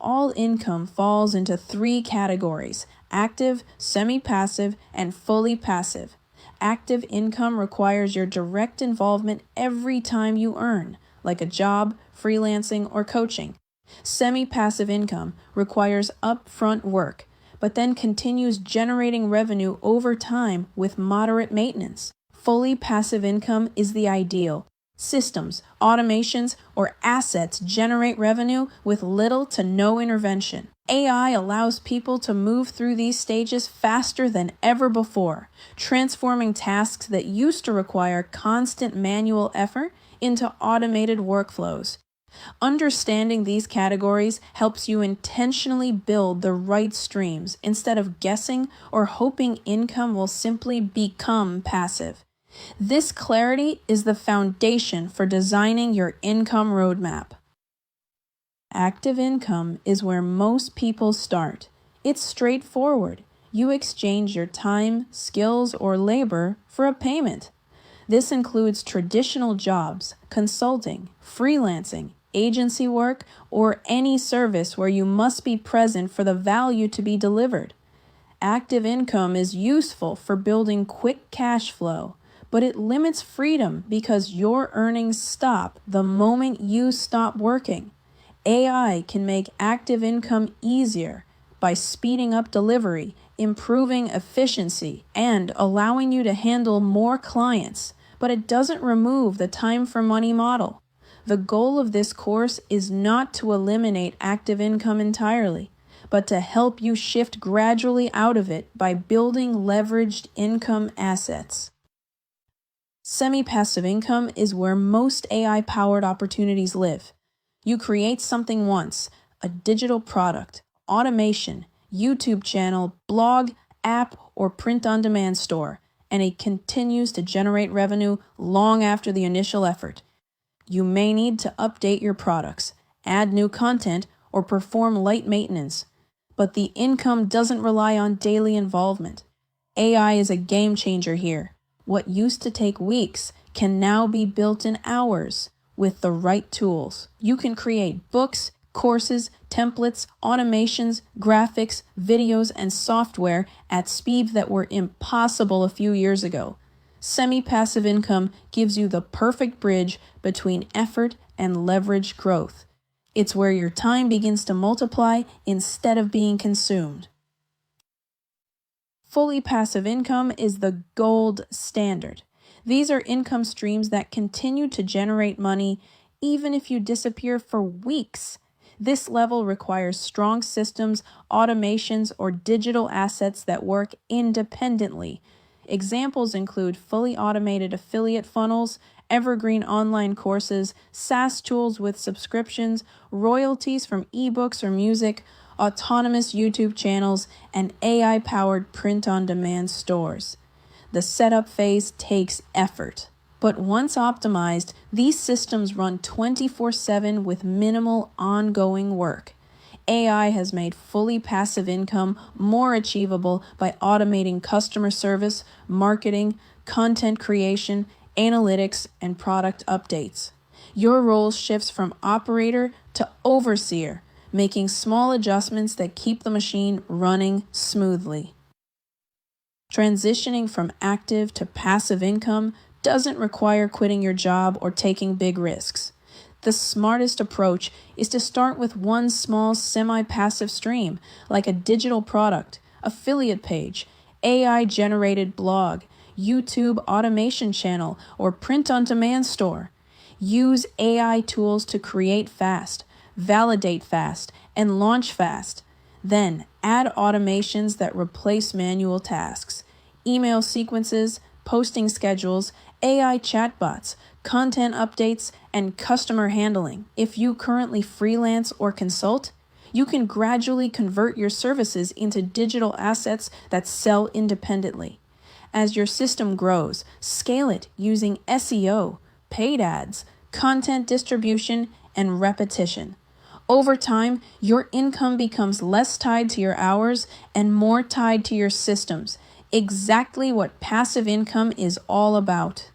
All income falls into three categories: active, semi-passive, and fully passive. Active income requires your direct involvement every time you earn, like a job, freelancing, or coaching. Semi-passive income requires upfront work, but then continues generating revenue over time with moderate maintenance. Fully passive income is the ideal. Systems, automations, or assets generate revenue with little to no intervention. AI allows people to move through these stages faster than ever before, transforming tasks that used to require constant manual effort into automated workflows. Understanding these categories helps you intentionally build the right streams instead of guessing or hoping income will simply become passive. This clarity is the foundation for designing your income roadmap. Active income is where most people start. It's straightforward. You exchange your time, skills, or labor for a payment. This includes traditional jobs, consulting, freelancing, agency work, or any service where you must be present for the value to be delivered. Active income is useful for building quick cash flow, but it limits freedom because your earnings stop the moment you stop working. AI can make active income easier by speeding up delivery, improving efficiency, and allowing you to handle more clients, but it doesn't remove the time for money model. The goal of this course is not to eliminate active income entirely, but to help you shift gradually out of it by building leveraged income assets. Semi-passive income is where most AI-powered opportunities live. You create something once, a digital product, automation, YouTube channel, blog, app, or print-on-demand store, and it continues to generate revenue long after the initial effort. You may need to update your products, add new content, or perform light maintenance, but the income doesn't rely on daily involvement. AI is a game changer here. What used to take weeks can now be built in hours with the right tools. You can create books, courses, templates, automations, graphics, videos, and software at speeds that were impossible a few years ago. Semi-passive income gives you the perfect bridge between effort and leveraged growth. It's where your time begins to multiply instead of being consumed. Fully passive income is the gold standard. These are income streams that continue to generate money even if you disappear for weeks. This level requires strong systems, automations, or digital assets that work independently. Examples include fully automated affiliate funnels, evergreen online courses, SaaS tools with subscriptions, royalties from ebooks or music, autonomous YouTube channels, and AI-powered print-on-demand stores. The setup phase takes effort, but once optimized, these systems run 24/7 with minimal ongoing work. AI has made fully passive income more achievable by automating customer service, marketing, content creation, analytics, and product updates. Your role shifts from operator to overseer, making small adjustments that keep the machine running smoothly. Transitioning from active to passive income doesn't require quitting your job or taking big risks. The smartest approach is to start with one small semi-passive stream, like a digital product, affiliate page, AI-generated blog, YouTube automation channel, or print-on-demand store. Use AI tools to create fast, validate fast, and launch fast. Then add automations that replace manual tasks, email sequences, posting schedules, AI chatbots, content updates, and customer handling. If you currently freelance or consult, you can gradually convert your services into digital assets that sell independently. As your system grows, scale it using SEO, paid ads, content distribution, and repetition. Over time, your income becomes less tied to your hours and more tied to your systems, exactly what passive income is all about.